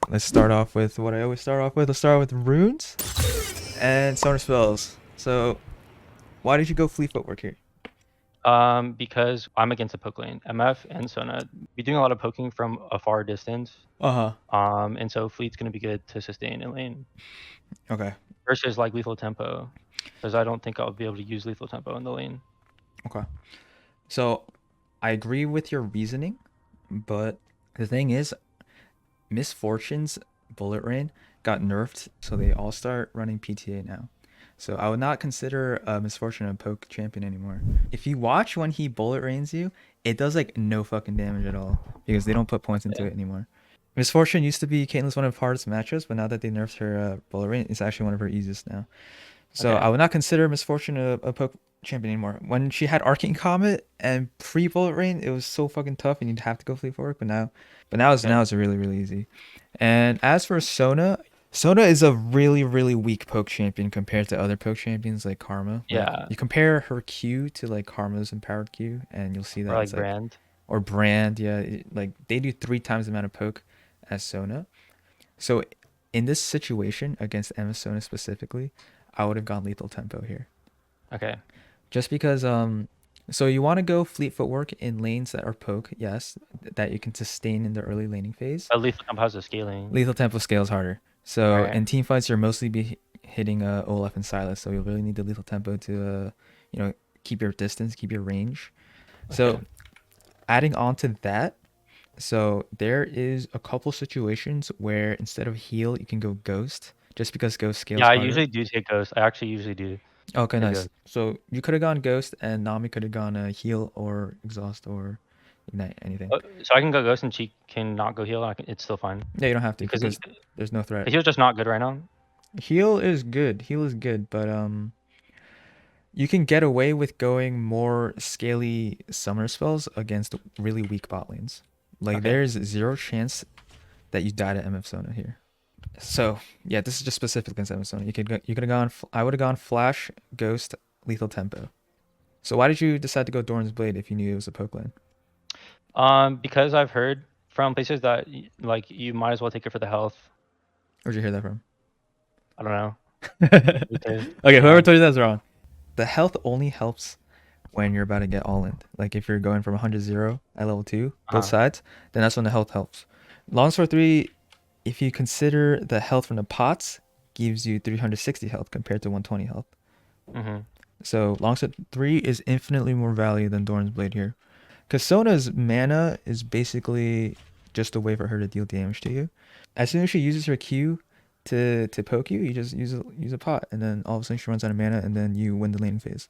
let's start off with what I always start off with. Let's start with runes and Sona spells. So, why did you go fleet footwork here? Because I'm against a poke lane. MF and Sona be doing a lot of poking from a far distance. And so fleet's gonna be good to sustain in lane Okay. versus like lethal tempo, because I don't think I'll be able to use lethal tempo in the lane. Okay. So, I agree with your reasoning, but the thing is, Miss Fortune's bullet rain got nerfed, so they all start running PTA now. So I would not consider Miss Fortune a poke champion anymore. If you watch when he bullet rains you, it does like no fucking damage at all because they don't put points into it anymore. Miss Fortune used to be Caitlyn's one of her hardest matchups, but now that they nerfed her bullet rain, it's actually one of her easiest now. So Okay. I would not consider Miss Fortune a poke champion anymore. When she had Arcane Comet and pre bullet rain, it was so fucking tough, and you'd have to go fleet forward. Now it's really really easy. And as for Sona, Sona is a really really weak poke champion compared to other poke champions like Karma. Like, Yeah. you compare her Q to like Karma's empowered Q, and you'll see that Or it's like like brand. or Brand. Yeah, like they do 3 times the amount of poke as Sona. So in this situation against Emma Sona specifically, I would have gone lethal tempo here. Okay. Just because so you want to go fleet footwork in lanes that are poke, yes, that you can sustain in the early laning phase. Lethal tempo has the scaling. Lethal tempo scales harder. So Right. in team fights you're mostly be hitting Olaf and Silas, so you'll really need the lethal tempo to keep your distance, keep your range. So Okay. adding on to that, so there is a couple situations where instead of heal you can go ghost, just because ghost scales Yeah, I harder. usually do take ghost. I actually usually do Okay, take nice. ghost. So you could have gone Ghost, and Nami could have gone Heal or Exhaust or Ignite, anything. So I can go ghost and she can not go heal. It's still fine Yeah, you don't have to because because there's no threat. the heal's just not good right now. Heal is good. Heal is good, but you can get away with going more scaly summer spells against really weak bot lanes. Like Okay. there's zero chance that you die to MF Sona here. So yeah, this is just specific against MF Sona. You could have gone. I would have gone Flash, Ghost, Lethal Tempo. So why did you decide to go Doran's Blade if you knew it was a poke lane? Because I've heard from places that like you might as well take it for the health. Where'd you hear that from? I don't know. Okay, whoever told you that's wrong. The health only helps when you're about to get all in. Like if you're going from 100-0 at level 2, both sides, then that's when the health helps. Longsword 3, if you consider the health from the pots, gives you 360 health compared to 120 health. Mm-hmm. So Longsword 3 is infinitely more value than Doran's Blade here. Because Sona's mana is basically just a way for her to deal damage to you. As soon as she uses her Q to poke you, you just use a pot, and then all of a sudden she runs out of mana, and then you win the laning phase,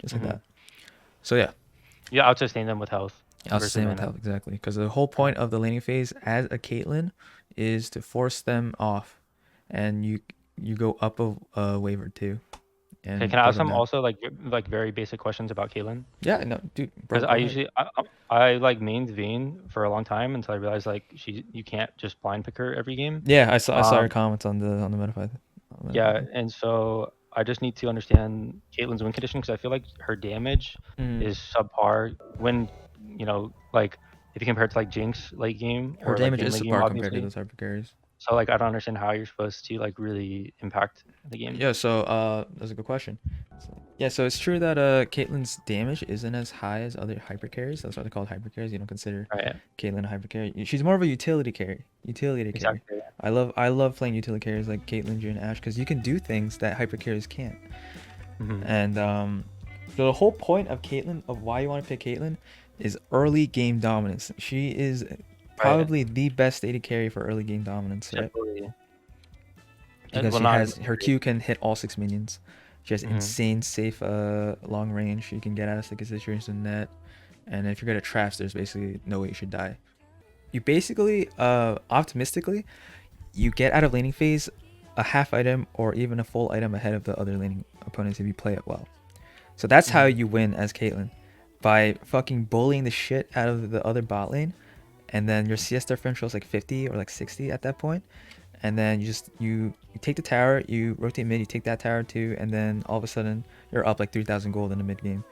just like that. So yeah, Yeah, I'll sustain them with health. I'll versus sustain with mana. health exactly. Because the whole point of the laning phase as a Caitlyn is to force them off, and you go up a wave or two. And Okay, can I pull ask them some down. also like very basic questions about Caitlyn? Yeah, no, dude, bro, Because go I ahead. usually I like mained Vayne for a long time until I realized like you can't just blind pick her every game. Yeah, I saw your comments on the Metafy. Yeah, and so I just need to understand Caitlyn's win condition because I feel like her damage is subpar when like if you compare it to like Jinx late game Her or like damage Vayne is late game, subpar compared to obviously. those hyper carries. So like I don't understand how you're supposed to like really impact the game. Yeah, so that's a good question. Yeah, so it's true that Caitlyn's damage isn't as high as other hyper carries. That's why they're called hyper carries. You don't consider Right. Caitlyn a hyper carry. She's more of a utility carry. Utility carry. Exactly. I love playing utility carries like Caitlyn, Jhin, Ashe because you can do things that hyper carries can't. And so the whole point of Caitlyn, of why you want to pick Caitlyn, is early game dominance. She is probably the best AD carry for early game dominance, right? Because she has her Q can hit all 6 minions. She has insane safe long range. You can get out of sticky situations in net. And if you're good at traps, there's basically no way you should die. You basically, optimistically, you get out of laning phase a half item or even a full item ahead of the other laning opponents if you play it well. So that's how you win as Caitlyn. By fucking bullying the shit out of the other bot lane. And then your CS differential is like 50 or like 60 at that point. And then you take the tower, you rotate mid, you take that tower too, and then all of a sudden you're up like 3,000 gold in the mid game.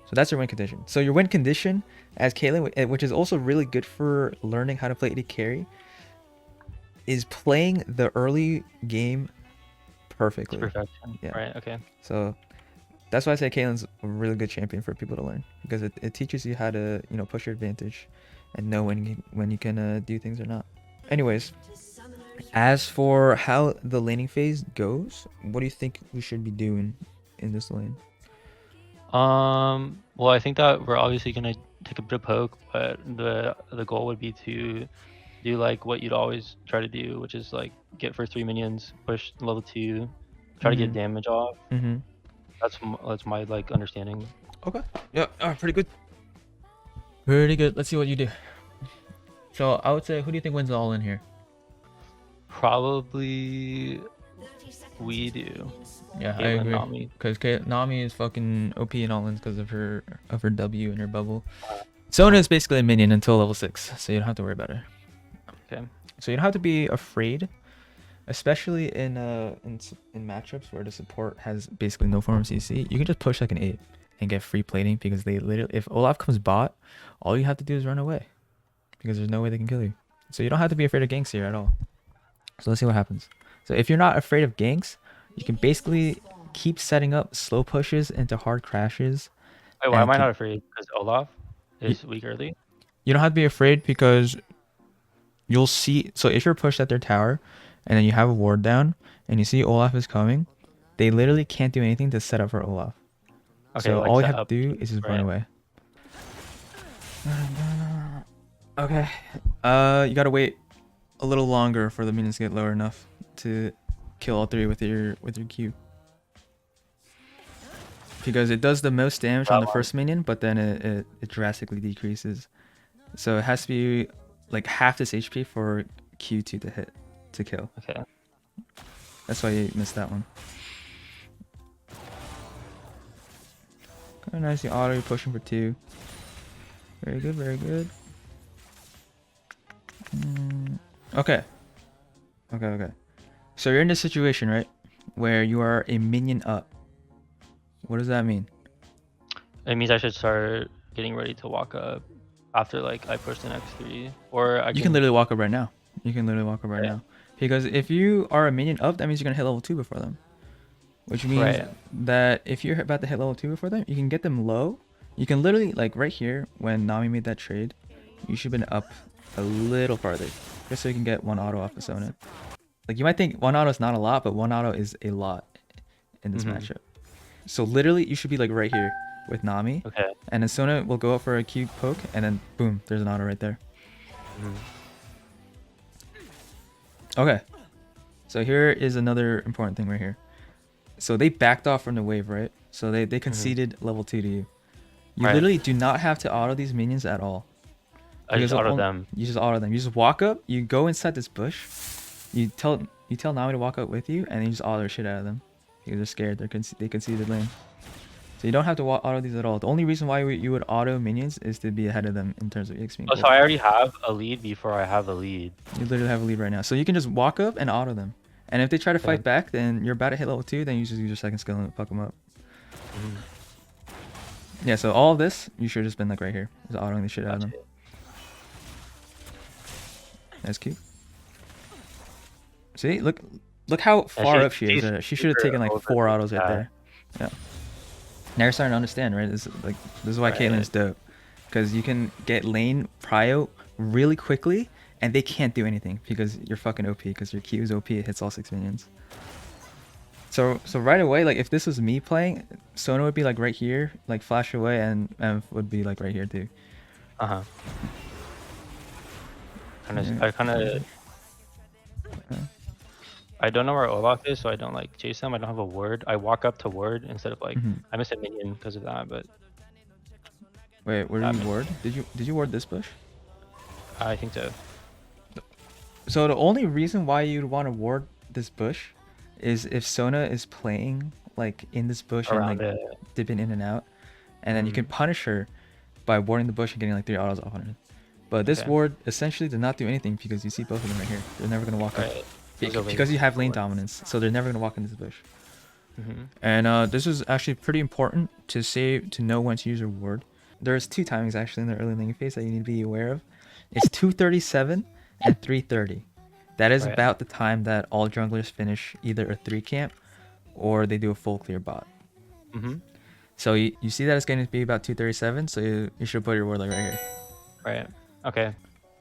So that's your win condition. So your win condition as Caitlyn, which is also really good for learning how to play AD carry, is playing the early game perfectly. To perfection. Yeah. Right. Okay. So that's why I say Caitlyn's a really good champion for people to learn, because it teaches you how to, you know, push your advantage and know when you can do things or not. Anyways, as for how the laning phase goes, what do you think we should be doing in this lane? Well, I think that we're obviously gonna take a bit of poke, but the goal would be to do like what you'd always try to do, which is like get first 3 minions, push level 2, try to get damage off. That's my like understanding. Okay. Yeah. Pretty good. Pretty good. Let's see what you do. So I would say, who do you think wins all in here? Probably we do. Yeah, Caitlyn, I agree. Nami. Because Nami is fucking OP in all ins because of her W and her bubble. Sona is basically a minion until level 6, so you don't have to worry about her. Okay. So you don't have to be afraid, especially in matchups where the support has basically no form of CC. You can just push like an 8 and get free plating, because they literally, if Olaf comes bot, all you have to do is run away, because there's no way they can kill you. So you don't have to be afraid of ganks here at all. So let's see what happens. So if you're not afraid of ganks, you can basically keep setting up slow pushes into hard crashes. Wait, why am I not afraid? Because Olaf is weak early? You don't have to be afraid, because you'll see. So if you're pushed at their tower and then you have a ward down and you see Olaf is coming, they literally can't do anything to set up for Olaf. Okay, so like all you have to do is just run away. Okay. You gotta wait a little longer for the minions to get lower enough to kill all 3 with your Q. Because it does the most damage on the first minion, but then it drastically decreases. So it has to be like half this HP for Q2 to kill. Okay. That's why you missed that one. Kind of nice, the auto, you're pushing for 2. Very good, very good. Okay. So you're in this situation, right, where you are a minion up. What does that mean? It means I should start getting ready to walk up after like I push the next 3, or you can literally walk up right now. Now, because if you are a minion up, that means you're gonna hit level 2 before them, which means that if you're about to hit level 2 before them, you can get them low. You can literally, like right here when Nami made that trade, you should have been up a little farther, just so you can get 1 auto off of Sona. Like, you might think 1 auto is not a lot, but 1 auto is a lot in this matchup. So literally you should be like right here with Nami. Okay. And then Sona will go up for a Q poke, and then boom, there's an auto right there. Okay. So here is another important thing right here. So they backed off from the wave, right? So they conceded level 2 to you. You literally do not have to auto these minions at all. I just auto them. You just auto them. You just walk up, you go inside this bush, you tell Nami to walk up with you, and then you just auto shit out of them. Because they're scared, they conceded lane. So you don't have to auto these at all. The only reason why you would auto minions is to be ahead of them in terms of EXP. Oh, so I already have a lead before I have a lead. You literally have a lead right now. So you can just walk up and auto them. And if they try to fight back, then you're about to hit level 2, then you just use your second skill and fuck them up. Yeah, so all of this, you should have just been like right here. Just autoing the shit out of them. That's cute. See, look how far up she is. She should have taken like 4 autos right there. Yeah. Now you're starting to understand, right? This is why Caitlyn's dope, because you can get lane prio really quickly, and they can't do anything because you're fucking OP. Because your Q is OP, it hits all 6 minions. So right away, like if this was me playing, Sona would be like right here, like flash away, and Ev would be like right here too. I kind of. I don't know where Olaf is, so I don't like chase him. I don't have a ward. I walk up to ward instead of like I missed a minion because of that. But wait, where did you ward? Did you ward this bush? I think so. So the only reason why you'd want to ward this bush is if Sona is playing like in this bush and like dipping in and out, and then you can punish her by warding the bush and getting like 3 autos off on her. But this ward essentially does not do anything because you see both of them right here. They're never gonna walk up. Because you have lane dominance, so they're never going to walk into the bush. And this is actually pretty important to know when to use your ward. There's 2 timings actually in the early lane phase that you need to be aware of. It's 2:37 and 3:30. That is Right. about the time that all junglers finish either a 3 camp or they do a full clear bot. Mm-hmm. So you see that it's going to be about 237, so you should put your ward like right here. Right. Okay.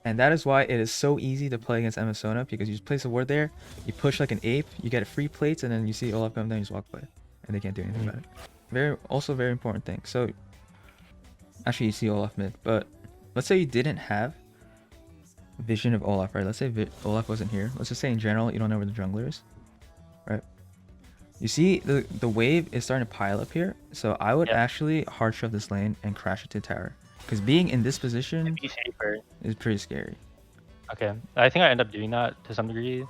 And that is why it is so easy to play against Sona, because you just place a ward there, you push like an ape, you get free plates, and then you see Olaf come down, you just walk by, and they can't do anything about it. Also very important thing. So actually you see Olaf mid, but let's say you didn't have vision of Olaf, right? Let's say Olaf wasn't here. Let's just say in general you don't know where the jungler is, right? You see the wave is starting to pile up here, so I would actually hard shove this lane and crash it to tower, because being in this position Be safer. is pretty scary. Okay. I think I end up doing that to some degree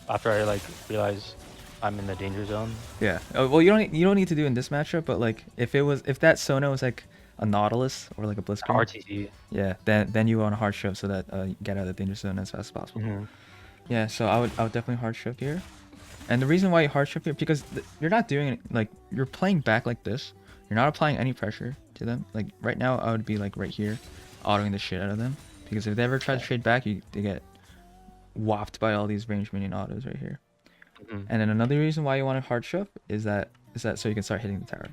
after I like realize I'm in the danger zone. Yeah. Well, you don't need to do in this matchup, but like if that Sona was like a Nautilus or like a Blitzcrank, RTC. yeah, then you want to hard shove so that you get out of the danger zone as fast as possible. Mm-hmm. Yeah. So I would definitely hard shove here, and the reason why you hard shove here, because you're not doing it like you're playing back like this. You're not applying any pressure to them. Like right now, I would be like right here, autoing the shit out of them, because if they ever try to trade back, they get whopped by all these ranged minion autos right here. Mm-hmm. And then another reason why you want to hard shove is that so you can start hitting the tower.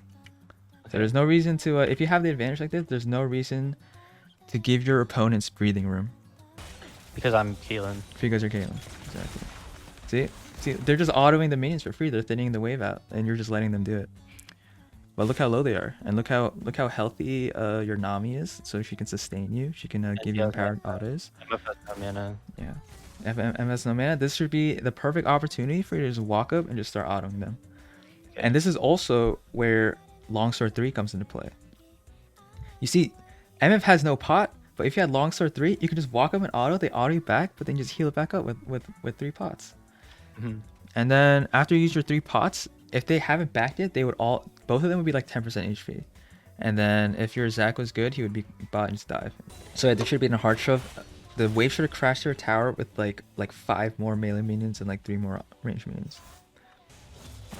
So there's no reason to if you have the advantage like this, there's no reason to give your opponents breathing room. Because I'm Caitlyn. Because you're Caitlyn. Exactly. See, they're just autoing the minions for free. They're thinning the wave out, and you're just letting them do it. But look how low they are, and look how healthy your Nami is. So she can sustain you. She can give you empowered autos. MF has no mana. Yeah. MS no mana. This should be the perfect opportunity for you to just walk up and just start autoing them. Okay. And this is also where Longsword 3 comes into play. You see, MF has no pot, but if you had Longsword 3, you can just walk up and auto. They auto you back, but then just heal it back up with 3 pots. Mm-hmm. And then after you use your 3 pots, if they haven't backed it, both of them would be like 10% HP. And then if your Zac was good, he would be bot and just dive. So yeah, there should be in a hard shove. The wave should have crashed to a tower with like 5 more melee minions and like 3 more ranged minions.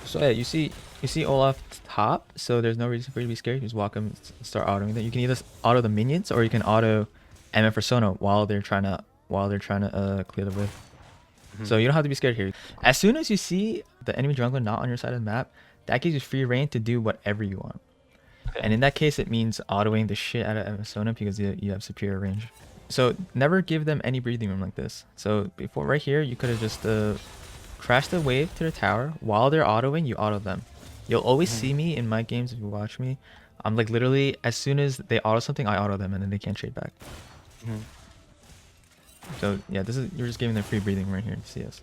So yeah, you see Olaf top, so there's no reason for you to be scared. You just walk him, start autoing them. You can either auto the minions or you can auto MF or Sona while they're trying to clear the wave. Mm-hmm. So you don't have to be scared here. As soon as you see the enemy jungler not on your side of the map, that gives you free reign to do whatever you want. Okay. And in that case, it means autoing the shit out of Sona because you have superior range. So never give them any breathing room like this. So before right here, you could have just crashed the wave to the tower. While they're autoing, you auto them. You'll always see me in my games if you watch me. I'm like literally, as soon as they auto something, I auto them and then they can't trade back. So yeah, you're just giving them free breathing right here to see us.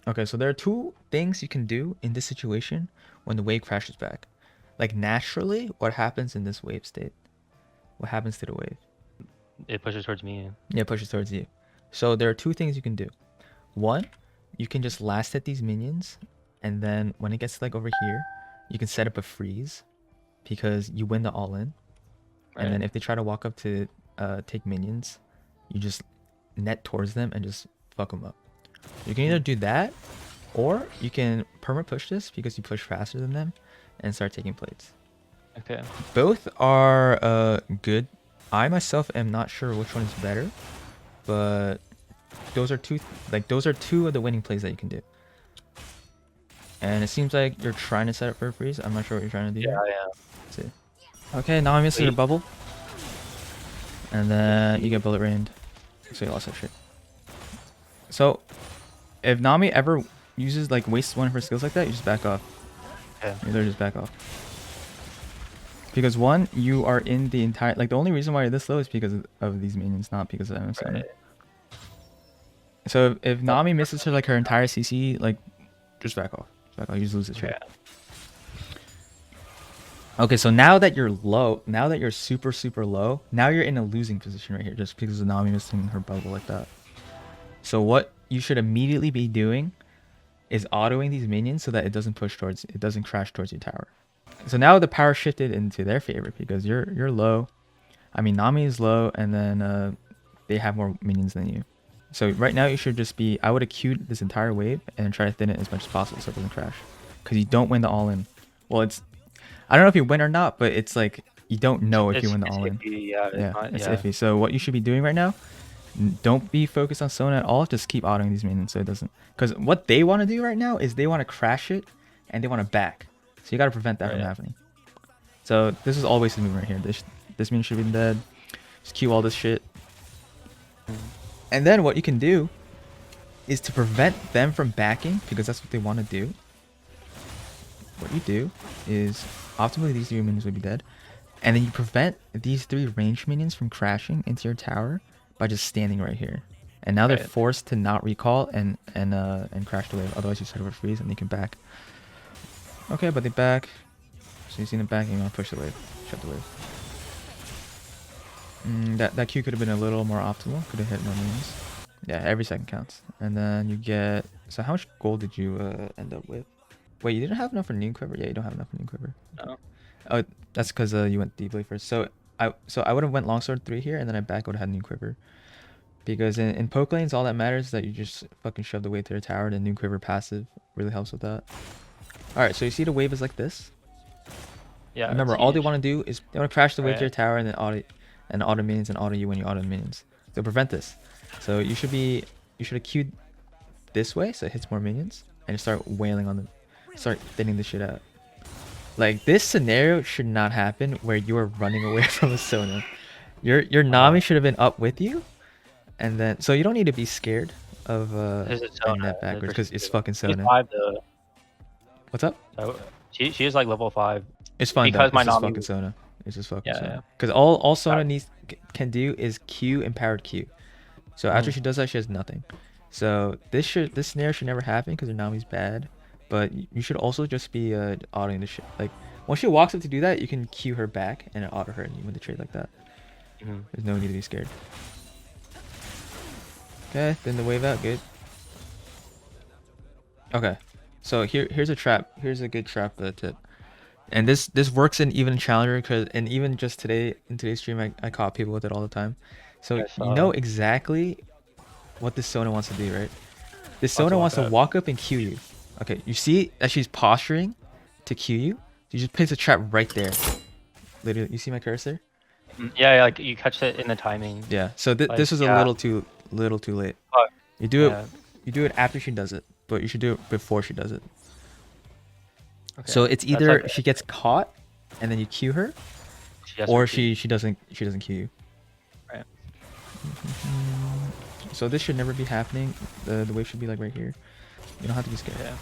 Okay, so there are 2 things you can do in this situation when the wave crashes back. Like naturally, what happens in this wave state? What happens to the wave? It pushes towards me. Yeah, it pushes towards you. So there are 2 things you can do. One, you can just last hit these minions, and then when it gets to like over here, you can set up a freeze because you win the all-in. Right. And then if they try to walk up to take minions, you just net towards them and just fuck them up. You can either do that, or you can perma push this because you push faster than them and start taking plates. Okay. Both are good. I myself am not sure which one is better, but those are two of the winning plays that you can do. And it seems like you're trying to set up for a freeze. I'm not sure what you're trying to do. Yeah, yeah. Let's see. Okay, now I missed a bubble. And then you get bullet rained. So you lost that shit. So if Nami ever wastes one of her skills like that, you just back off. Yeah. You literally just back off. Because one, you are in the entire the only reason why you're this low is because of these minions, not because of MSN. Right. So if Nami misses her her entire CC, just back off. You just lose this shit. Yeah. Okay, so now that you're low, now that you're super, super low, now you're in a losing position right here just because of Nami missing her bubble like that. So what you should immediately be doing is autoing these minions so that it doesn't crash towards your tower. So now the power shifted into their favor because you're low. I mean, Nami is low, and then they have more minions than you. So right now you should just be, I would have queued this entire wave and try to thin it as much as possible so it doesn't crash. Because you don't win the all-in. Well, I don't know if you win or not, but it's you don't know if you win the all-in. Iffy, yeah, it's iffy. So what you should be doing right now Don't be focused on Sona at all. Just keep autoing these minions so it doesn't. Because what they want to do right now is they want to crash it and they want to back. So you got to prevent that from happening. So this is always the move right here. This minion should be dead. Just Q all this shit. And then what you can do is to prevent them from backing, because that's what they want to do. What you do is, optimally these 3 minions would be dead. And then you prevent these 3 ranged minions from crashing into your tower by just standing right here. And now they're forced to not recall and crash the wave. Otherwise you set up a freeze and they can back. Okay, but they back. So you see them backing, you want to push the wave. Shut the wave. That Q could have been a little more optimal. Could have hit more minions. Yeah, every second counts. And then you get... So how much gold did you end up with? Wait, you didn't have enough for Noon Quiver? Yeah, you don't have enough for Noon Quiver. No. Oh, that's because you went deeply first. So I would have went Longsword 3 here, and then I back would have had Noon Quiver. Because in poke lanes, all that matters is that you just fucking shove the wave to the tower, and Noon Quiver passive really helps with that. Alright, so you see the wave is like this? Yeah. Remember, all they want to do is they want to crash the wave to your tower and then auto minions and auto you when you auto minions. They'll prevent this. So you should have queued this way so it hits more minions and just start wailing on them. Start thinning the shit out. Like, this scenario should not happen where you are running away from a Sona. Your Nami should have been up with you, and then so you don't need to be scared of hitting that backwards because it's fucking Sona. What's up? So she is like level 5. It's fine because my Nami fucking Sona. It's just fucking Sona. Because all Sona can do is Q empowered Q. So after she does that, she has nothing. So this scenario should never happen because her Nami's bad. But you should also just be autoing the shit. Like, once she walks up to do that, you can Q her back and auto her and you win the trade like that. There's no need to be scared. Okay, then the wave out, good. Okay, so here's a trap. Here's a good trap tip. And this works in even Challenger, and even just today, in today's stream, I caught people with it all the time. So you know exactly what this Sona wants to do, right? This Sona wants to walk up and Q you. Okay, you see that she's posturing to Q you? You just place a trap right there. Literally, you see my cursor? Yeah, like you catch it in the timing. Yeah. So this was a little too late. You do it after she does it, but you should do it before she does it. Okay. So it's either she gets caught and then you Q her, or she doesn't Q you. Right. So this should never be happening. The wave should be like right here. You don't have to be scared. Yeah.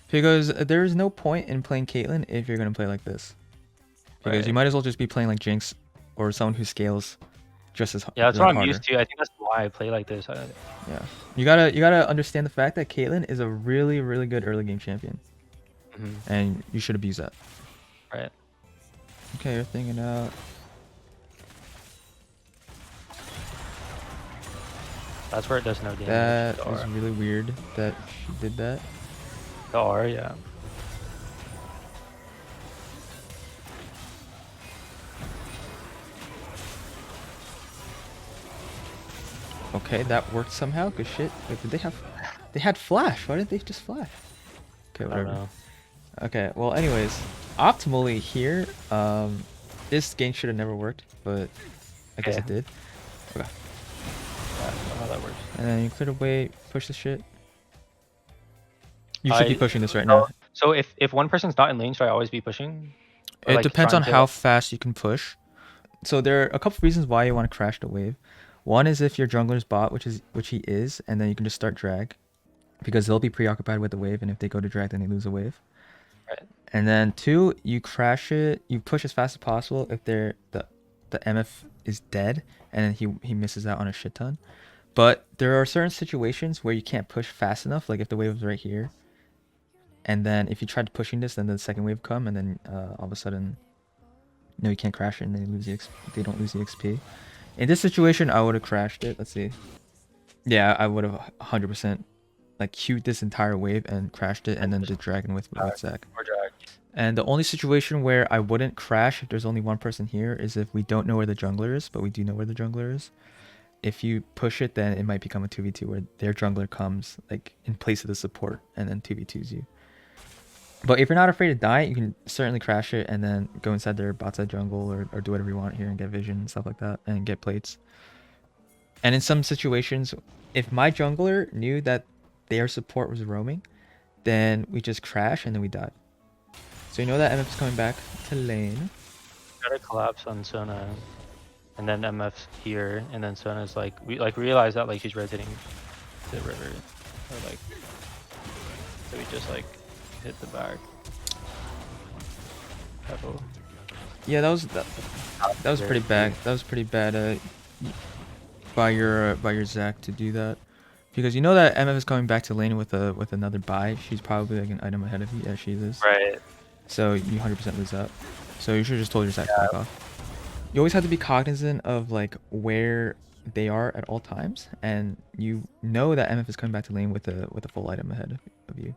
Because there is no point in playing Caitlyn if you're gonna play like this. Because you might as well just be playing like Jinx or someone who scales just as hard. Yeah, that's what I'm used to. I think that's why I play like this. Yeah. You gotta understand the fact that Caitlyn is a really, really good early game champion. And you should abuse that. Right. Okay, you're thinking out. That's where it does no damage. That was really weird that she did that. The R, yeah. Okay, that worked somehow. Good shit. Wait, did they have... They had flash. Why didn't they just flash? Okay, whatever. I don't know. Okay, well, anyways, optimally here, this game should have never worked, but I guess it did. Okay. I don't know how that works. And then you clear away, push the shit. You should be pushing this right now. So if one person's not in lane, should I always be pushing? It depends on how fast you can push. So there are a couple reasons why you want to crash the wave. One is if your jungler's bot, which he is, and then you can just start drag, because they'll be preoccupied with the wave, and if they go to drag, then they lose a wave. Right. And then 2, you crash it, you push as fast as possible if the MF is dead, and then he misses out on a shit ton. But there are certain situations where you can't push fast enough, like if the wave is right here, and then if you tried pushing this, then the second wave come, and then all of a sudden, no, you can't crash it, and they don't lose the XP. In this situation, I would have crashed it. Let's see. Yeah, I would have 100% like queued this entire wave and crashed it, and then did dragon with Zac. And the only situation where I wouldn't crash if there's only one person here is if we don't know where the jungler is, but we do know where the jungler is. If you push it, then it might become a 2v2 where their jungler comes like in place of the support and then 2v2s you. But if you're not afraid to die, you can certainly crash it and then go inside their bot side jungle or do whatever you want here and get vision and stuff like that and get plates. And in some situations, if my jungler knew that their support was roaming, then we just crash and then we die. So you know that MF is coming back to lane. Gotta collapse on Sona, and then MF's here, and then Sona's like we realize that like she's rotating the river, or like so we just like hit the back. Careful. Yeah, that was pretty bad. That was pretty bad by your Zach to do that, because you know that MF is coming back to lane with another buy. She's probably like an item ahead of you. Yeah, she is. Right. So you 100% lose that. So you should have just told your Zach to back off. You always have to be cognizant of like where they are at all times, and you know that MF is coming back to lane with a full item ahead of you.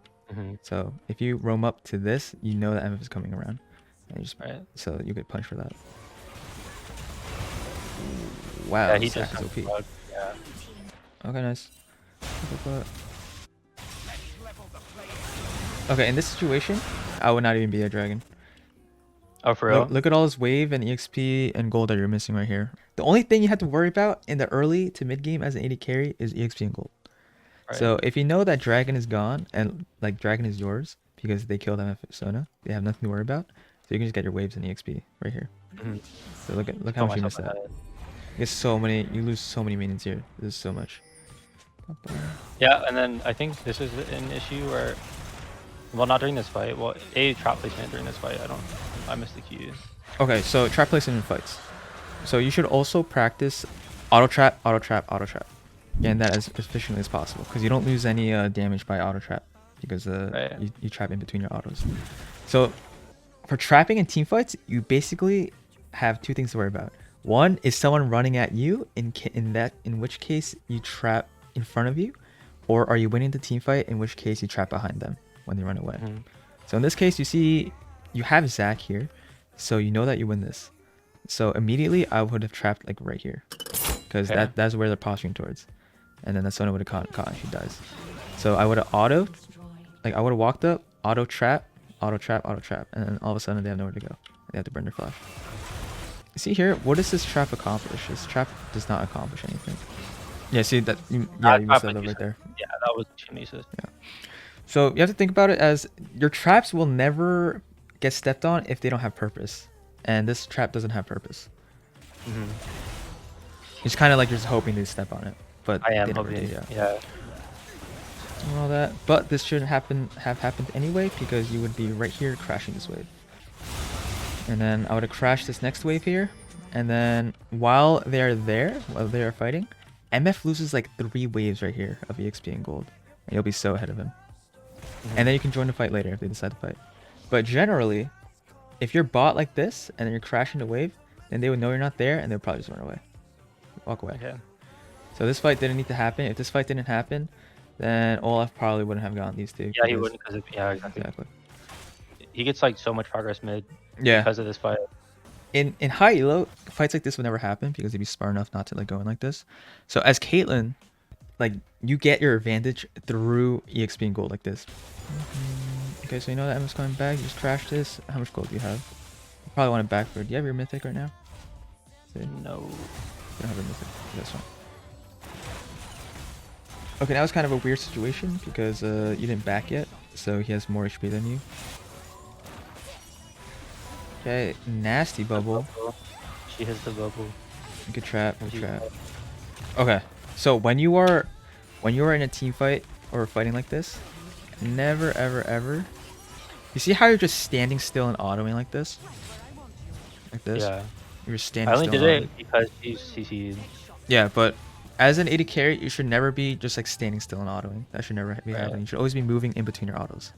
So if you roam up to this, you know that MF is coming around. And you just, so you get punched for that. Wow, yeah, he Zach just is OP. Yeah. Okay, nice. Okay, in this situation, I would not even be a dragon. Oh, for real? Look at all this wave and EXP and gold that you're missing right here. The only thing you have to worry about in the early to mid game as an AD carry is EXP and gold. Right. So if you know that dragon is gone and like dragon is yours because they killed MF Sona, they have nothing to worry about. So you can just get your waves and EXP right here. So look how much you missed that. You get so many, you lose so many minions here. This is so much. Yeah, and then I think this is an issue where, well, not during this fight. Well, trap placement during this fight. I missed the Q. Okay, so trap placement in fights. So you should also practice auto trap, auto trap, auto trap. Getting that as efficiently as possible, because you don't lose any damage by auto trap, because you trap in between your autos. So for trapping in team fights, you basically have two things to worry about. One is someone running at you, in which case you trap in front of you, or are you winning the team fight, in which case you trap behind them when they run away. So in this case, you see you have Zach here, so you know that you win this. So immediately I would have trapped like right here, because that's where they're posturing towards, and then the Sona would have caught and she dies. So I would have I would have walked up, auto trap, auto trap, auto trap, and then all of a sudden they have nowhere to go. They have to burn their flash. See here, what does this trap accomplish? This trap does not accomplish anything. Yeah, see that? You missed that right there. Yeah, that was Chimises. Yeah. So you have to think about it as your traps will never get stepped on if they don't have purpose, and this trap doesn't have purpose. It's kind of like you're just hoping they step on it, but I am they never hoping. do, Yeah. And all that, but this should have happened anyway, because you would be right here crashing this wave, and then I would have crashed this next wave here, and then while they are fighting, MF loses like 3 waves right here of EXP and gold, and you'll be so ahead of him. And then you can join the fight later if they decide to fight. But generally, if you're bot like this and then you're crashing the wave, then they would know you're not there and they'll probably just run away, walk away. Okay. So this fight didn't need to happen. If this fight didn't happen, then Olaf probably wouldn't have gotten these two. Yeah, he wouldn't, because exactly. He gets like so much progress mid. Yeah. Because of this fight. In high elo, fights like this would never happen because he'd be smart enough not to like go in like this. So as Caitlyn, like you get your advantage through EXP and gold like this. Okay, so you know that Emma's coming back. You just crash this. How much gold do you have? You probably want it backward. Do you have your mythic right now? No. You don't have a mythic. That's fine. Okay, now it's kind of a weird situation because you didn't back yet, so he has more HP than you. Okay, nasty bubble. She hits the bubble. Good trap, good trap. Okay, so when you are in a team fight or fighting like this, never ever. You see how you're just standing still and autoing like this? Like this? Yeah. You're just standing still. I only did it because she's CC'd. Yeah, but as an AD carry, you should never be just like standing still and autoing. That should never be happening. You should always be moving in between your autos.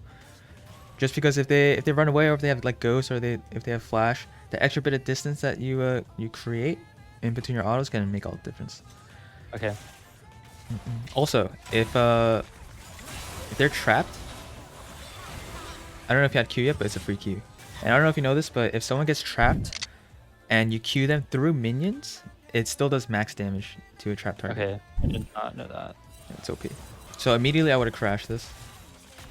Just because if they run away, or if they have like ghost, or if they have flash, the extra bit of distance that you create in between your autos can make all the difference. Okay. Also, if they're trapped, I don't know if you had Q yet, but it's a free Q. And I don't know if you know this, but if someone gets trapped and you Q them through minions, it still does max damage to a trap target. Okay, I did not know that. It's OP. So immediately I would have crashed this.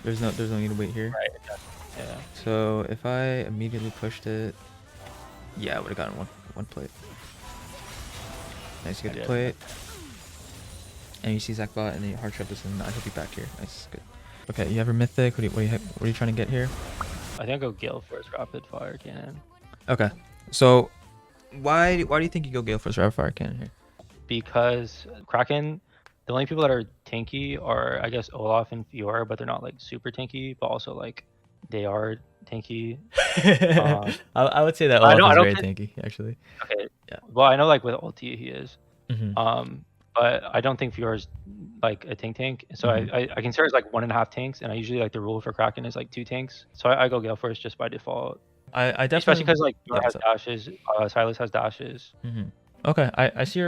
There's no need to wait here. Right. Yeah. So if I immediately pushed it, yeah, I would have gotten one plate. Nice, you get the plate. and you see Zakbot, and then you hard trap this, and I hope you back here. Nice, good. Okay, you have your mythic. What are you trying to get here? I think I'll go galeforce rapid fire cannon. Okay, so why do you think you go galeforce rapid fire cannon here? Because Kraken, the only people that are tanky are, I guess, Olaf and Fiora, but they're not like super tanky, but also like they are tanky. I would say that I Olaf is don't very think, tanky, actually. okay. Yeah. Well, I know like with ulti he is. Mm-hmm. But I don't think Fiora's like a tank. So I consider it like 1.5 tanks, and I usually like the rule for Kraken is like 2 tanks. So I go Galeforce just by default. I definitely, especially because like Fiora yeah, has dashes, Silas has dashes. Mm-hmm. Okay, I see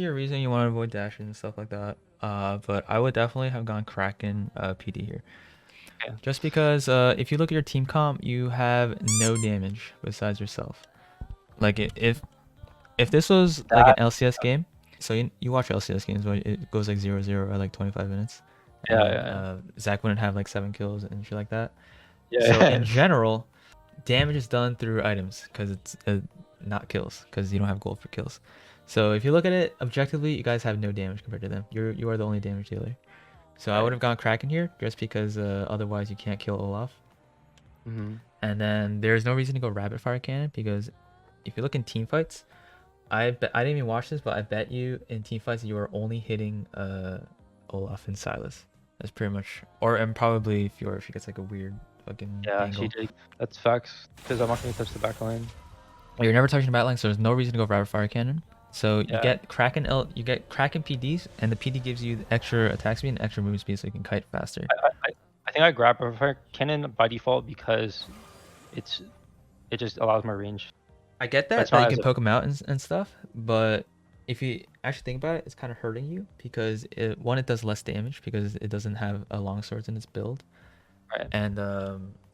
your reason you want to avoid dashes and stuff like that. But I would definitely have gone Kraken PD here. Okay. Just because if you look at your team comp, you have no damage besides yourself. Like if this was like an LCS game, so you watch LCS games where it goes like 0-0 at like 25 minutes. Yeah. Zach wouldn't have like 7 kills and shit like that. Yeah. So in general, damage is done through items because it's not kills, because you don't have gold for kills. So if you look at it objectively, you guys have no damage compared to them. You are the only damage dealer. So I would have gone Kraken here just because otherwise you can't kill Olaf. And then there's no reason to go rapid fire cannon, because if you look in team fights, I didn't even watch this, but I bet you in team fights you are only hitting Olaf and Silas. That's pretty much, and probably Fiora if she gets like a weird fucking angle. She did. That's facts, because I'm not going to touch the back line. You're never touching the back line, so there's no reason to go rapid fire cannon. So you get Kraken PDs, and the PD gives you the extra attack speed and extra movement speed, so you can kite faster. I think I grab rapid fire cannon by default because it just allows more range. I get that you can poke them out and stuff, but if you actually think about it, it's kind of hurting you because it does less damage because it doesn't have a long swords in its build, right? And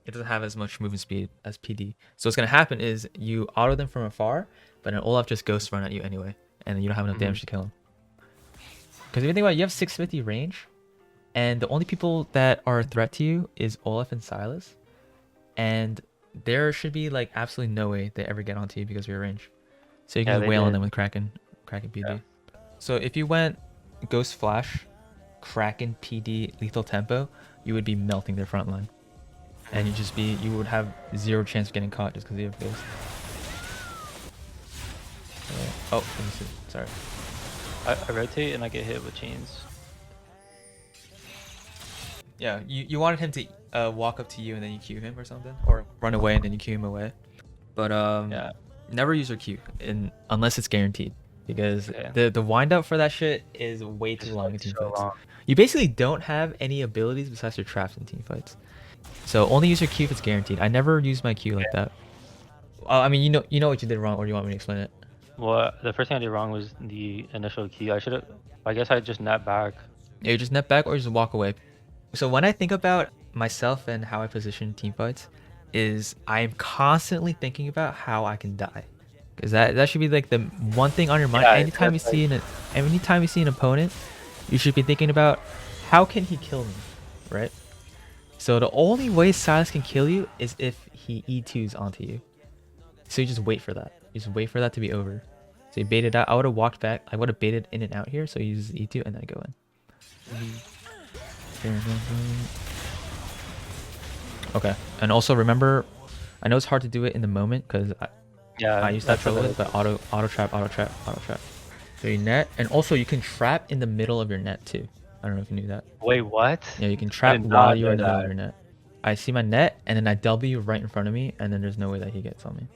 it doesn't have as much movement speed as PD. So what's gonna happen is you auto them from afar, but then Olaf just ghost run at you anyway, and you don't have enough damage to kill him. Because if you think about it, you have 650 range, and the only people that are a threat to you is Olaf and Silas, and there should be like absolutely no way they ever get onto you because of your range. So you can just wail on them with Kraken PD. Yeah. So if you went Ghost Flash, Kraken PD, Lethal Tempo, you would be melting their front line. And you would have 0 chance of getting caught just because you have Ghost. Oh, let me see. Sorry. I rotate and I get hit with chains. Yeah, you wanted him to walk up to you and then you Q him or something, or run away and then you Q him away. But never use your Q unless it's guaranteed, because the wind up for that shit is way too long in team fights. You basically don't have any abilities besides your traps in team fights. So only use your Q if it's guaranteed. I never use my Q like that. I mean, you know what you did wrong, or do you want me to explain it? Well, the first thing I did wrong was the initial Q. I guess I just net back. Yeah, you just net back or just walk away. So when I think about myself and how I position team fights, is I am constantly thinking about how I can die, because that should be like the one thing on your mind. Anytime you see an opponent, you should be thinking about how can he kill me, right? So the only way Silas can kill you is if he E2s onto you. So you just wait for that. You just wait for that to be over. So you bait it out. I would have walked back. I would have baited in and out here. So you use E2 and then go in. Okay. And also remember, I know it's hard to do it in the moment because I used that trouble, but auto trap. So you net, and also you can trap in the middle of your net too. I don't know if you knew that. Wait, what? Yeah, you can trap while you're in the middle of your net. I see my net, and then I W right in front of me, and then there's no way that he gets on me.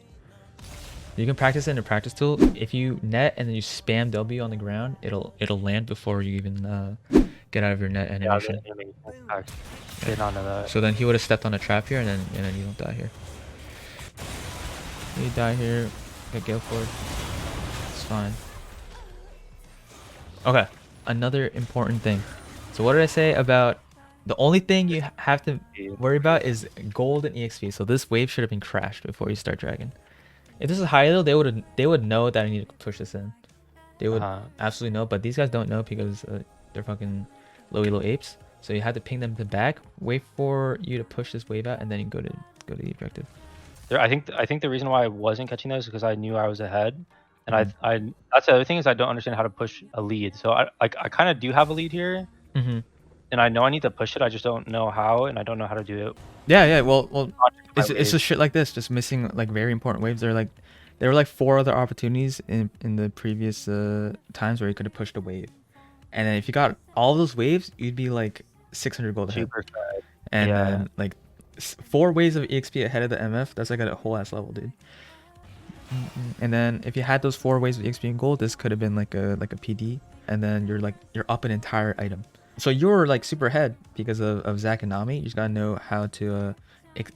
You can practice it in a practice tool. If you net and then you spam W on the ground, it'll land before you even get out of your net animation. So then he would have stepped on a trap here, and then you don't die here. You die here, get galeforce. It's fine. Okay, another important thing. So what did I say about the only thing you have to worry about is gold and EXP. So this wave should have been crashed before you start dragon. If this is high though, they would know that I need to push this in. They would absolutely know, but these guys don't know because they're fucking low elo apes. So you have to ping them to back, wait for you to push this wave out, and then you go to the objective. I think the reason why I wasn't catching those is because I knew I was ahead, And I that's the other thing is I don't understand how to push a lead. So I kind of do have a lead here, Mm-hmm. and I know I need to push it. I just don't know how, and I don't know how to do it. Yeah. Well, Not just my it's just waves. shit like this, just missing like very important waves. There were like 4 other opportunities in the previous times where you could have pushed a wave, and then if you got all those waves, you'd be like 600 gold ahead. Super fast. And Yeah. then like 4 waves of EXP ahead of the MF, that's like a whole ass level, dude. And then if you had those 4 waves of EXP and gold, this could have been like a PD, and then you're up an entire item. So you're like super ahead because of Zac and Nami. You just gotta know how to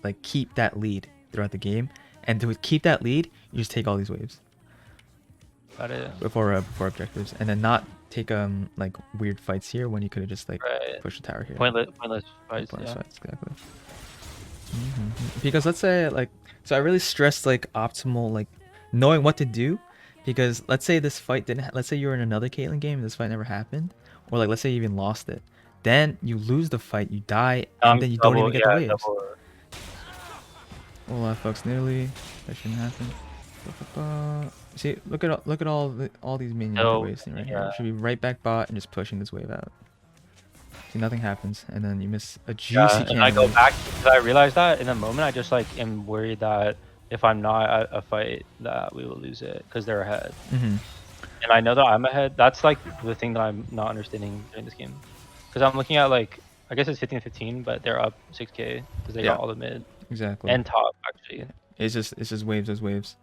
like keep that lead throughout the game, and to keep that lead, you just take all these waves Got it. before objectives, and then not take like weird fights here when you could have just like pushed the tower here. Pointless fights. Pointless Yeah. fights, exactly. Because let's say like, so I really stressed like optimal, like knowing what to do, because let's say this fight didn't let's say you were in another Caitlyn game and this fight never happened, or like let's say you even lost it, then you lose the fight, you die, and then you don't even get the waves. Well, folks, nearly that shouldn't happen. See, look at all these minions are wasting right here. Should be right back bot and just pushing this wave out. See, nothing happens, and then you miss a juicy chance. And I go back because I realized that in the moment I just like am worried that if I'm not at a fight that we will lose it because they're ahead. Mm-hmm. And I know that I'm ahead. That's like the thing that I'm not understanding during this game, because I'm looking at like I guess it's 15-15, but they're up 6k because they got all the mid. Exactly. And top actually. It's just waves as waves,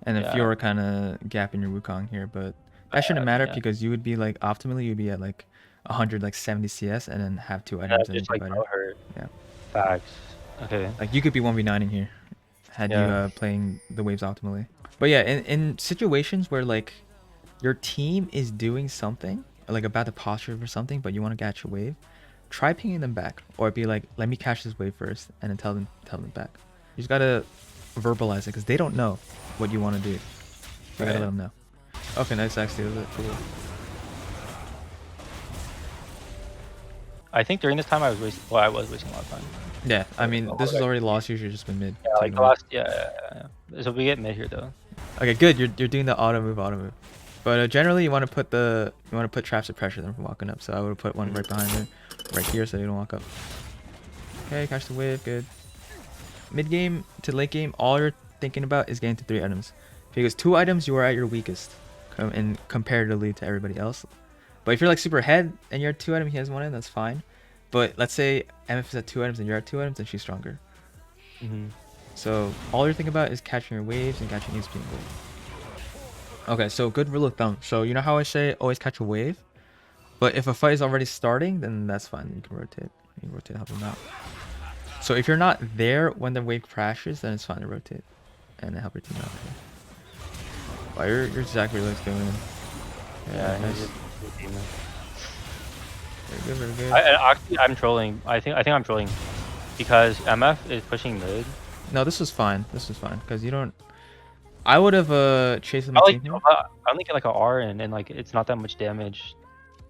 and then Fiora kind of gapping your Wukong here, but that shouldn't matter because you would be like optimally you'd be at like 170 CS and then have 2 items and just like better. Her. Yeah. Facts. Okay. Like you could be 1v9ing here, had you playing the waves optimally. But yeah, in situations where like your team is doing something, like about to posture for something, but you want to catch a wave, try pinging them back, or be like, let me catch this wave first, and then tell them back. You just gotta verbalize it because they don't know what you want to do. You gotta let them know. Okay, nice actually. That was cool. I think during this time I was wasting a lot of time. Yeah, I mean this is already lost. You should just been mid. Yeah, like the last. Yeah. So we get mid here though. Okay, good. You're doing the auto move. But generally you want to put traps to pressure them from walking up. So I would have put one right behind them, right here, so they don't walk up. Okay, catch the wave. Good. Mid game to late game, all you're thinking about is getting to 3 items, because 2 items you are at your weakest, and comparatively to everybody else. But if you're like super ahead and you're at 2 items, he has 1 item, that's fine. But let's say MF is at 2 items and you're at 2 items, then she's stronger. So all you're thinking about is catching your waves and catching EXP and gold. Okay, so good rule of thumb. So you know how I say always catch a wave, but if a fight is already starting, then that's fine. You can rotate. You can rotate, help them out. So if you're not there when the wave crashes, then it's fine to rotate and help your team out. Wow, your Zac really looks going in. Yeah, nice. Very good. Actually, I'm trolling. I think I'm trolling because MF is pushing mid. No, this was fine. Because you don't. I would have chased him. I only get like an R and like it's not that much damage,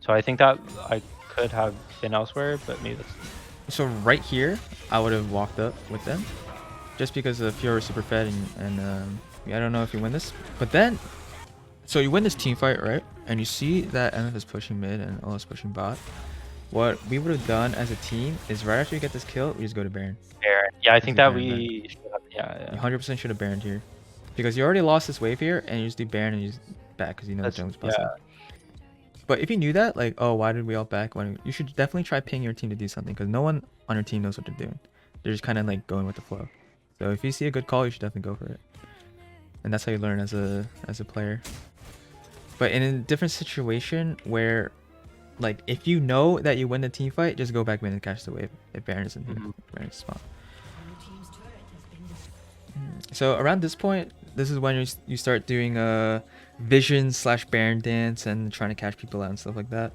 so I think that I could have been elsewhere, but maybe that's. So right here, I would have walked up with them, just because the Fiora is super fed, and I don't know if you win this, but then, so you win this team fight, right? And you see that MF is pushing mid and OL is pushing bot. What we would have done as a team is right after you get this kill, we just go to Baron. Yeah, I think that we should have, yeah. You 100% should have Baroned here, because you already lost this wave here, and you just do Baron and you just back because you know the jungle's busting. But if you knew that, like, oh, why did we all back? You should definitely try ping your team to do something, because no one on your team knows what they're doing. They're just kind of like going with the flow. So if you see a good call, you should definitely go for it. And that's how you learn as a player. But in a different situation where, like, if you know that you win the team fight, just go back mid and catch the wave. If Baron isn't here, Baron's spawn. So around this point, this is when you start doing vision / Baron dance and trying to catch people out and stuff like that.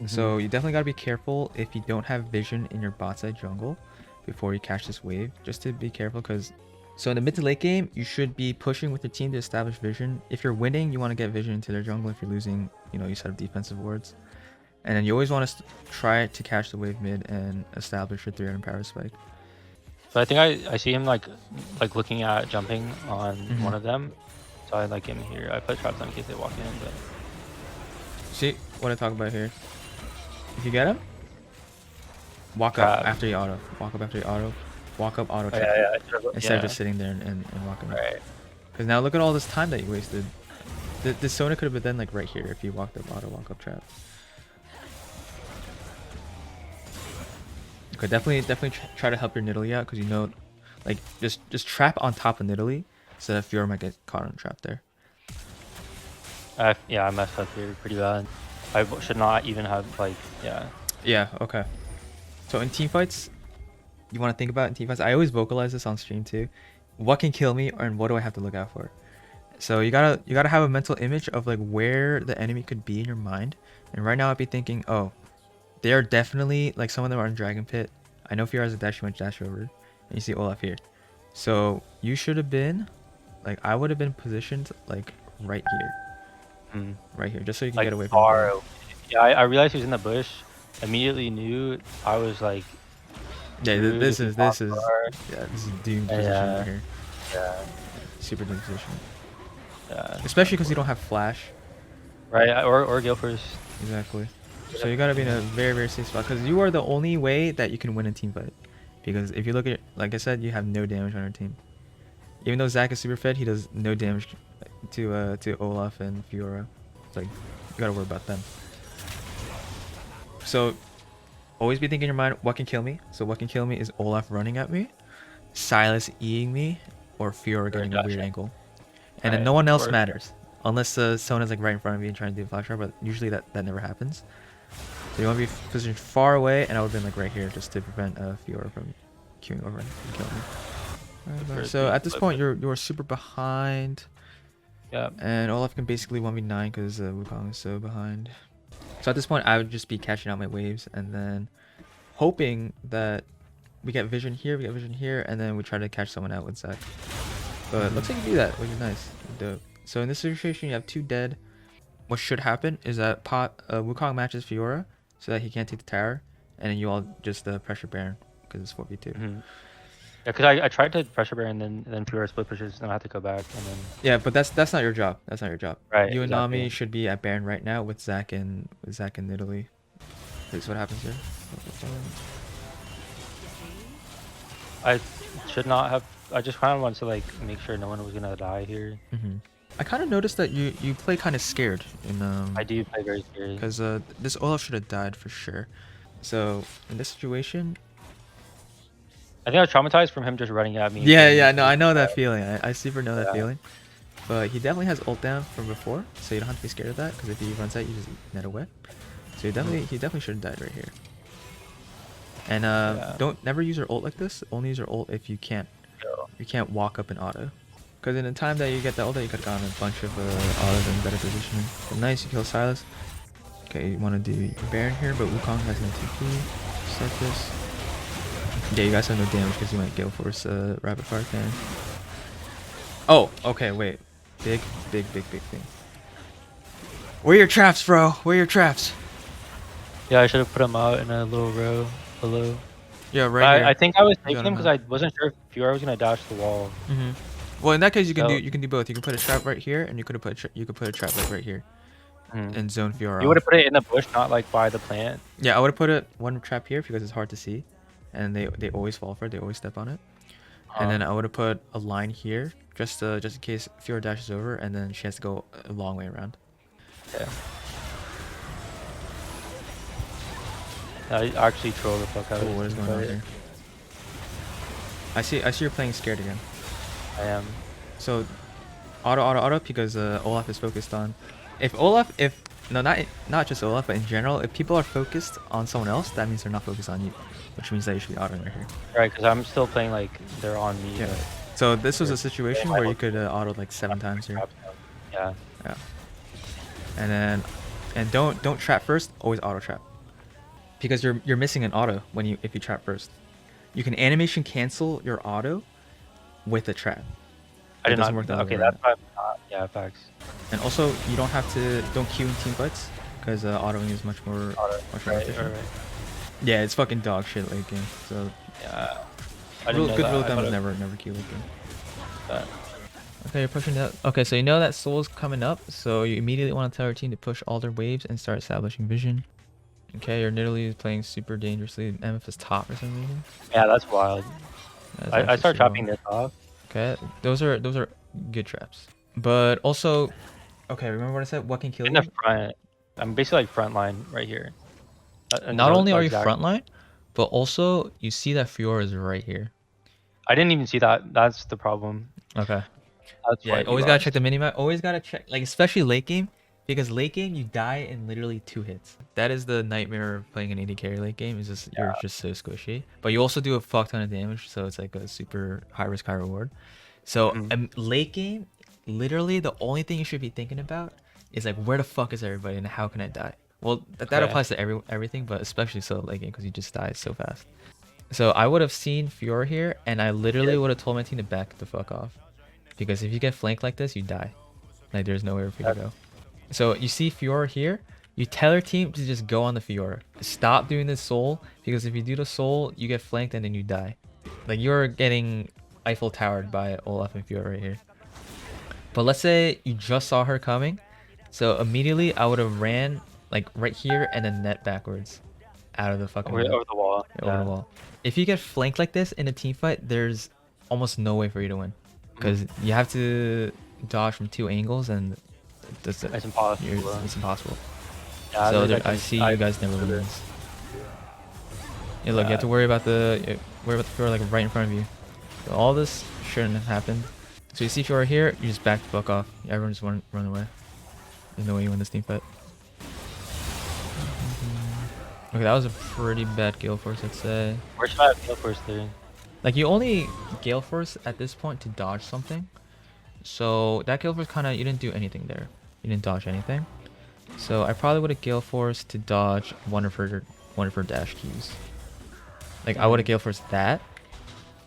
So you definitely got to be careful if you don't have vision in your bot side jungle before you catch this wave, just to be careful. Because so in the mid to late game, you should be pushing with your team to establish vision. If you're winning, you want to get vision into their jungle. If you're losing, you set up defensive wards, and then you always want to try to catch the wave mid and establish your 3-item power spike. So I think I see him like looking at jumping on one of them, So I like him here. I put traps on in case they walk in, but See what I talk about here. If you get him, walk trap. up after you auto. Walk up after you auto. Walk up auto Oh, trap. yeah. Instead of just sitting there and walking up. Right. Because now look at all this time that you wasted. The Sona could have been then like right here if you walked up auto, walk up trap. Okay, definitely try to help your Nidalee out because you know, like just trap on top of Nidalee so that Fiora might get caught on trap there. Yeah, I messed up here pretty bad. I should not even have like Yeah. Okay. So in team fights, you want to think about in team fights. I always vocalize this on stream too. What can kill me, and what do I have to look out for? So you gotta have a mental image of like where the enemy could be in your mind. And right now I'd be thinking, oh, they are definitely like some of them are in Dragon Pit. I know Fiora has a dash, you went dash over, and you see Olaf here. So you should have been, like I would have been positioned like right here, right here, just so you can like get away from far. him. Yeah, I realized he was in the bush. Immediately knew I was like. Yeah, this is doomed position right here. Yeah. Super doomed position. Yeah. Especially because you don't have flash. Right, or galeforce. Exactly. So you gotta be in a very safe spot because you are the only way that you can win a team fight. Because if you look at, like I said, you have no damage on your team. Even though Zac is super fed, he does no damage to Olaf and Fiora. It's like you gotta worry about them. So always be thinking in your mind, what can kill me? So what can kill me is Olaf running at me, Sylas E'ing me, or Fiora getting a weird angle. And then no one else matters. Unless Sona's like right in front of you and trying to do a flash shot, but usually that never happens. So you want to be positioned far away, and I would have been like right here just to prevent Fiora from queuing over and killing me. Right, so at this point you're super behind. Yeah. And Olaf can basically 1v9 because Wukong is so behind. So at this point I would just be catching out my waves and then hoping that we get vision here, and then we try to catch someone out with Zac. But it looks like you do that, which is nice. Dope. So in this situation, you have 2 dead. What should happen is that Wukong matches Fiora so that he can't take the tower, and then you all just pressure Baron because it's 4v2. Yeah, because I tried to pressure Baron, and then Fiora split pushes, and I have to go back, and then. Yeah, but that's not your job. That's not your job. Right. You and Nami should be at Baron right now with Zac and Nidalee. This is what happens here. I should not have. I just kind of wanted to like make sure no one was gonna die here. I kind of noticed that you play kind of scared in I do play very scared because this Olaf should have died for sure. So in this situation, I think I was traumatized from him just running at me. Yeah, no, I know that feeling. I super know that feeling. But he definitely has ult down from before, so you don't have to be scared of that because if he runs out, you just net away. So he definitely should have died right here. And don't never use your ult like this. Only use your ult if you can't walk up in auto. Because in the time that you get the ult, you could have gotten a bunch of autos in better positioning. But nice, you kill Sylas. Okay, you want to do Baron here, but Wukong has no TP. Start this. Yeah, you guys have no damage because you went galeforce rapid fire cannon. Oh, okay, wait. Big thing. Where are your traps, bro? Where are your traps? Yeah, I should have put him out in a little row below. Yeah, right here. I think I was taking him because I wasn't sure if Fiora was gonna dash the wall. Well, in that case, you can do both. You can put a trap right here, and you could put a trap like right here, and zone Fiora. You would have put it in the bush, not like by the plant. Yeah, I would have put one trap here because it's hard to see, and they always fall for it. They always step on it. And then I would have put a line here just in case Fiora dashes over, and then she has to go a long way around. Yeah. I actually troll the fuck out of it. What is going on here? I see you're playing scared again. I am. So auto because Olaf is focused on not just Olaf, but in general, if people are focused on someone else, that means they're not focused on you, which means that you should be autoing right here. Right, because I'm still playing like they're on me. Yeah. So this was a situation where you could auto like 7 times here. Yeah. And don't trap first, always auto trap. Because you're missing an auto if you trap first. You can animation cancel your auto with a trap. I did not work that. Okay, that's yeah, facts. And also you don't queue in team fights because autoing is much more efficient. Right. Yeah, it's fucking dog shit late game. So yeah, good rule of thumb is never queue late game. Okay, you're pushing that. Okay, so you know that soul's coming up, so you immediately want to tell your team to push all their waves and start establishing vision. Okay, you're literally playing super dangerously. MF is top for some reason. Yeah, that's wild. That's I actually start super trapping wild. this off. Okay, those are good traps. But also, okay, remember what I said? What can kill In the you? front, I'm basically like front line right here. And Not only are like you Zach. frontline, but also you see that Fiora is right here. I didn't even see that. That's the problem. Okay. That's Yeah, why we always gotta check lost. the minimap. Always gotta check, like especially late game, because late game you die in literally 2 hits. That is the nightmare of playing an AD carry late game. Is just you're just so squishy, but you also do a fuck ton of damage, so it's like a super high risk, high reward. So late game, literally the only thing you should be thinking about is like where the fuck is everybody and how can I die? Well, that Okay. applies to everything, but especially so late game because you just die so fast. So I would have seen Fiora here, and I literally would have told my team to back the fuck off. Because if you get flanked like this, you die. Like, there's nowhere for you to go. So you see Fiora here, you tell your team to just go on the Fiora. Stop doing the soul, because if you do the soul, you get flanked and then you die. Like, you're getting Eiffel Towered by Olaf and Fiora right here. But let's say you just saw her coming. So immediately I would have ran like right here and then net backwards out of the fucking Over the wall. over the wall. If you get flanked like this in a team fight, there's almost no way for you to win. Because you have to dodge from 2 angles, and it's impossible. It's impossible. Yeah, So I see you guys never win this. Yeah, look, you have to worry about the Fiora like right in front of you. So all this shouldn't have happened. So you see Fiora here, you just back the fuck off. Everyone just run away. There's no way you win this team fight. Okay, that was a pretty bad galeforce, I'd say. Where should I have galeforce there? Like, you only galeforce at this point to dodge something. So that galeforce kind of, you didn't do anything there. You didn't dodge anything. So I probably would have galeforce to dodge one of her dash keys. Like, I would have galeforce that,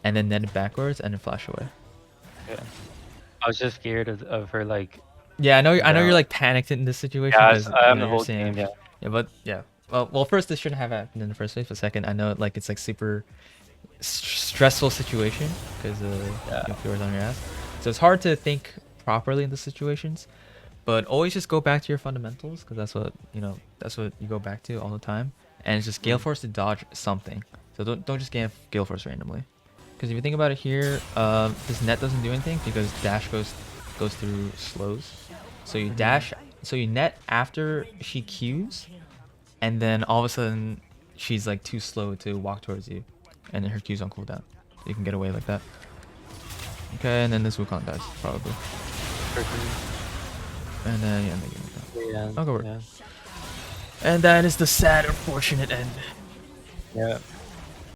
and then net it backwards and then flash away. Yeah. I was just scared of her like. Yeah, I know you're like panicked in this situation. Yeah, because, I am you know, the whole saying, game. Yeah. Yeah, but yeah. Well, first this shouldn't have happened in the first place. But second, I know like it's like super stressful situation because Fiora's on your ass. So it's hard to think properly in the situations. But always just go back to your fundamentals, because that's what you go back to all the time. And it's just galeforce to dodge something. So don't just galeforce randomly. Because if you think about it here, this net doesn't do anything because dash goes through slows. So you dash, so you net after she Qs, and then all of a sudden she's like too slow to walk towards you, and then her Q's on cooldown. So you can get away like that. Okay, and then this Wukong dies probably. And then Yeah. I'll go work. Yeah. And that is the sad, unfortunate end. Yeah.